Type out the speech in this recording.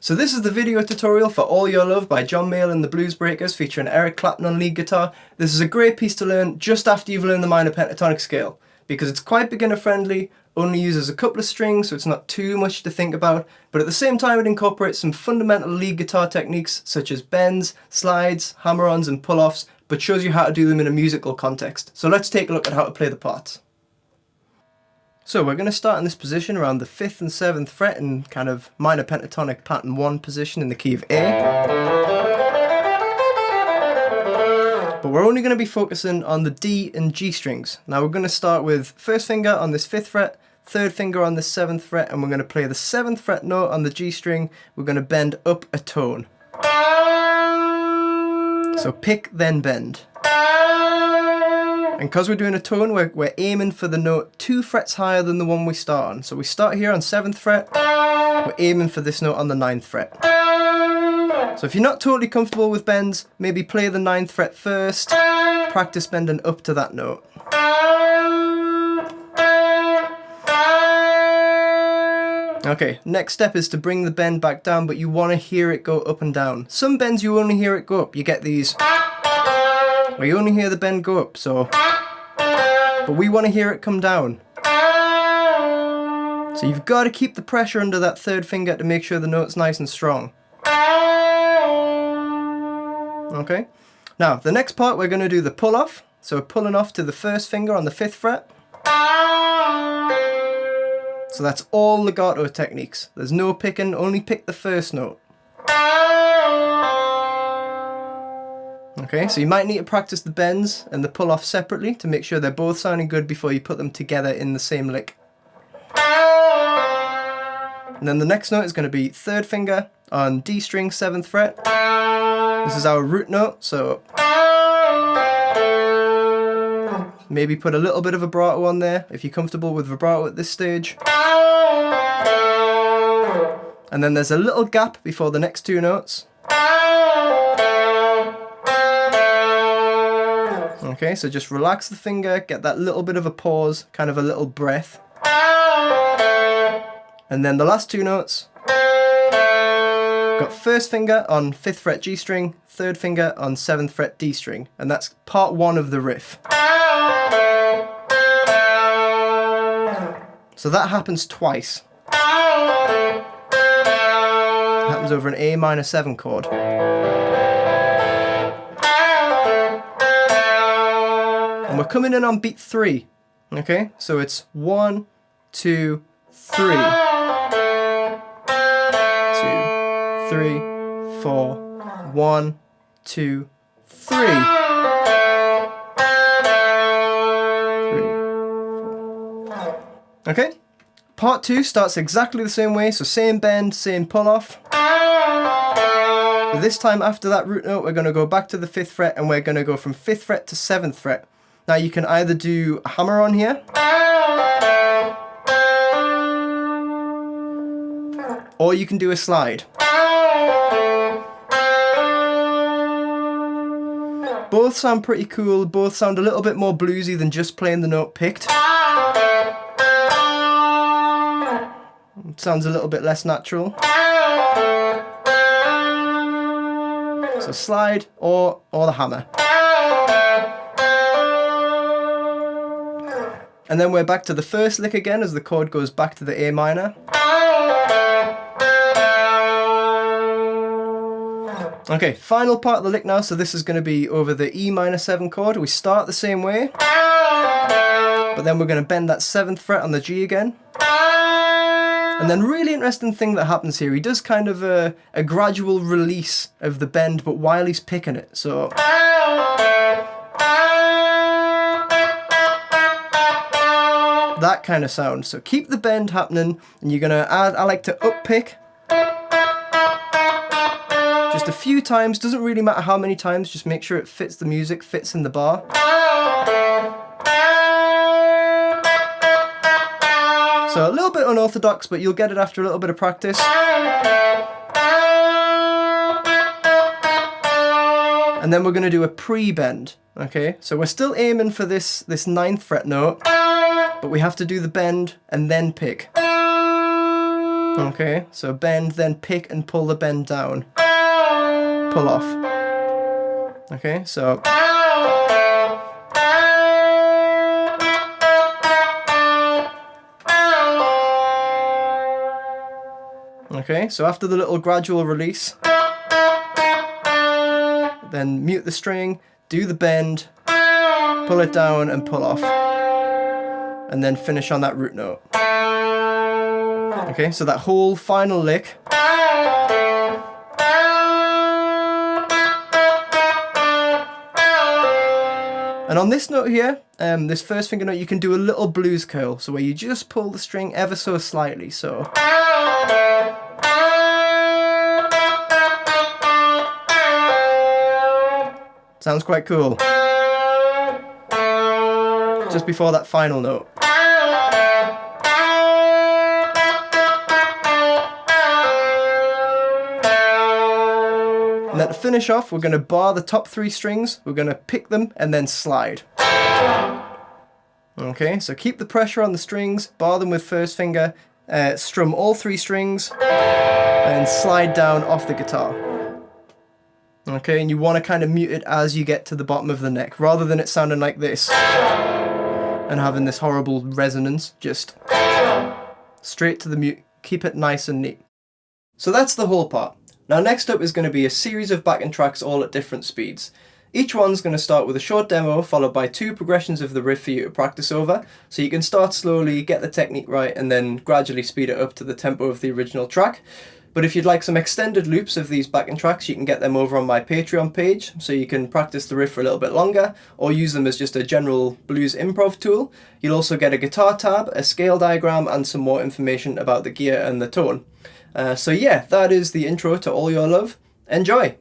So this is the video tutorial for All Your Love by John Mayall The Bluesbreakers featuring Eric Clapton on lead guitar. This is a great piece to learn just after you've learned the minor pentatonic scale because it's quite beginner friendly, only uses a couple of strings so it's not too much to think about, but at the same time it incorporates some fundamental lead guitar techniques such as bends, slides, hammer-ons and pull-offs, but shows you how to do them in a musical context. So let's take a look at how to play the parts. So we're going to start in this position around the 5th and 7th fret in kind of minor pentatonic pattern 1 position in the key of A. But we're only going to be focusing on the D and G strings. Now we're going to start with first finger on this 5th fret, third finger on this 7th fret, and we're going to play the 7th fret note on the G string. We're going to bend up a tone. So pick, then bend. And because we're doing a tone, we're aiming for the note 2 frets higher than the one we start on. So we start here on 7th fret, we're aiming for this note on the 9th fret. So if you're not totally comfortable with bends, maybe play the 9th fret first, practice bending up to that note. Okay, next step is to bring the bend back down, but you want to hear it go up and down. Some bends you only hear it go up, you get these where you only hear the bend go up, but we want to hear it come down. So you've got to keep the pressure under that third finger to make sure the note's nice and strong. Okay, now the next part we're going to do the pull off. So pulling off to the first finger on the 5th fret. So that's all legato techniques. There's no picking, only pick the first note. Okay, so you might need to practice the bends and the pull off separately to make sure they're both sounding good before you put them together in the same lick. And then the next note is going to be third finger on D string 7th fret. This is our root note, so maybe put a little bit of vibrato on there if you're comfortable with vibrato at this stage. And then there's a little gap before the next two notes. Okay, so just relax the finger, get that little bit of a pause, kind of a little breath. And then the last two notes. Got first finger on 5th fret G string, third finger on 7th fret D string, and that's part 1 of the riff. So that happens twice. It happens over an A minor 7 chord. And we're coming in on beat 3. Okay, so it's 1, 2, 3. 2, 3, 4, 1, 2, 3. 3, 4. Okay, part 2 starts exactly the same way, so same bend, same pull off. But this time after that root note, we're going to go back to the 5th fret and we're going to go from 5th fret to 7th fret. Now you can either do a hammer on here, or you can do a slide. Both sound pretty cool, both sound a little bit more bluesy than just playing the note picked. It sounds a little bit less natural. So slide or the hammer. And then we're back to the first lick again as the chord goes back to the A minor. Okay, final part of the lick now, so this is going to be over the E minor 7 chord. We start the same way, but then we're going to bend that 7th fret on the G again. And then really interesting thing that happens here, he does kind of a gradual release of the bend, but while he's picking it, so... that kind of sound. So keep the bend happening, and you're gonna add, I like to up pick just a few times, doesn't really matter how many times, just make sure it fits the music, fits in the bar. So a little bit unorthodox, but you'll get it after a little bit of practice. And then we're gonna do a pre-bend. Okay, so we're still aiming for this 9th fret note, but we have to do the bend and then pick. Okay, so bend, then pick and pull the bend down. Pull off. Okay, so. Okay, so after the little gradual release, then mute the string, do the bend, pull it down and pull off, and then finish on that root note. Okay, so that whole final lick. And on this note here, this first finger note, you can do a little blues curl, so where you just pull the string ever so slightly, so. Sounds quite cool. Just before that final note. And then to finish off, we're going to bar the top 3 strings, we're going to pick them and then slide. Okay, so keep the pressure on the strings, bar them with first finger, strum all 3 strings, and slide down off the guitar. Okay, and you want to kind of mute it as you get to the bottom of the neck, rather than it sounding like this and having this horrible resonance. Just straight to the mute, keep it nice and neat. So that's the whole part. Now next up is going to be a series of backing tracks all at different speeds. Each one's going to start with a short demo followed by 2 progressions of the riff for you to practice over, so you can start slowly, get the technique right, and then gradually speed it up to the tempo of the original track. But if you'd like some extended loops of these backing tracks, you can get them over on my Patreon page, so you can practice the riff for a little bit longer, or use them as just a general blues improv tool. You'll also get a guitar tab, a scale diagram, and some more information about the gear and the tone. So yeah, that is the intro to All Your Love. Enjoy!